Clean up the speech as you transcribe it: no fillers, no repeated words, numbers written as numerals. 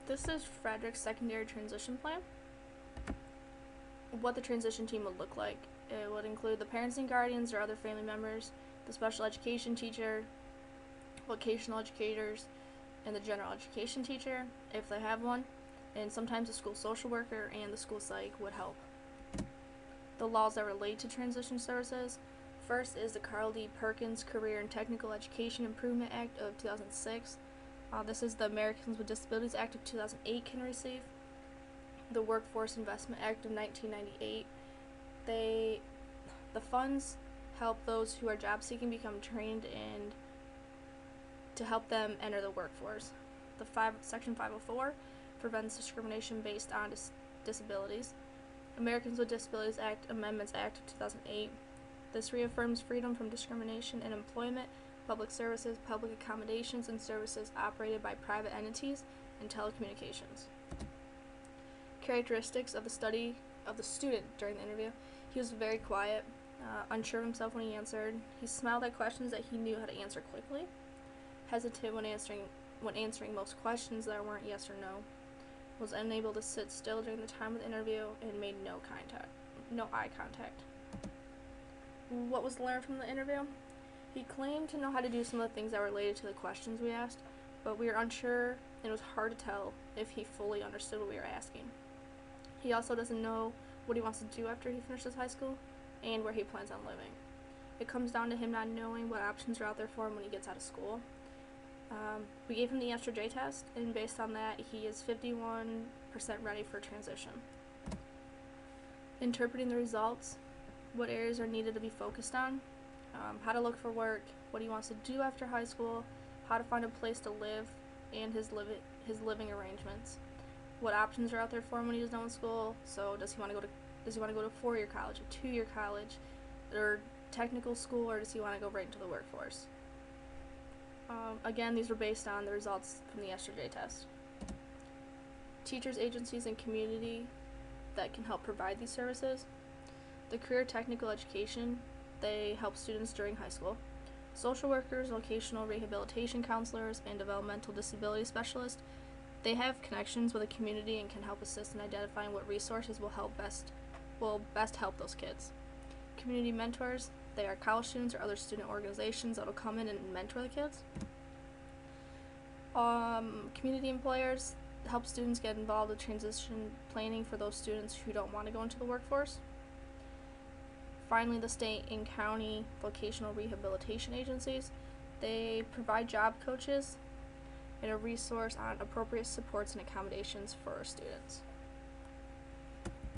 This is Frederick's secondary transition plan. What the transition team would look like. It would include the parents and guardians or other family members, the special education teacher, vocational educators, and the general education teacher, if they have one, and sometimes the school social worker and the school psych would help. The laws that relate to transition services. First is the Carl D. Perkins Career and Technical Education Improvement Act of 2006. This is the Americans with Disabilities Act of 2008 can receive. The Workforce Investment Act of 1998. The funds help those who are job seeking become trained and to help them enter the workforce. Section 504 prevents discrimination based on disabilities. Americans with Disabilities Act Amendments Act of 2008. This reaffirms freedom from discrimination in employment, public services, public accommodations, and services operated by private entities, and telecommunications. Characteristics of the student during the interview. He was very quiet, unsure of himself when he answered. He smiled at questions that he knew how to answer quickly. Hesitant when answering most questions that weren't yes or no. Was unable to sit still during the time of the interview and made no eye contact. What was learned from the interview? He claimed to know how to do some of the things that were related to the questions we asked, but we were unsure and it was hard to tell if he fully understood what we were asking. He also doesn't know what he wants to do after he finishes high school and where he plans on living. It comes down to him not knowing what options are out there for him when he gets out of school. We gave him the ESTRA test, and based on that, he is 51% ready for transition. Interpreting the results, what areas are needed to be focused on, how to look for work, what he wants to do after high school, how to find a place to live, and his living arrangements. What options are out there for him when he's done with school? So does he want to go to a 4-year college, a 2-year college, or technical school, or does he want to go right into the workforce? Again, these were based on the results from the ESTRA test. Teachers, agencies, and community that can help provide these services. The Career Technical Education, they help students during high school. Social workers, vocational rehabilitation counselors, and developmental disability specialists, they have connections with the community and can help assist in identifying what resources will best help those kids. Community mentors, they are college students or other student organizations that will come in and mentor the kids. Community employers help students get involved with transition planning for those students who don't want to go into the workforce. Finally, the state and county vocational rehabilitation agencies, they provide job coaches and a resource on appropriate supports and accommodations for our students.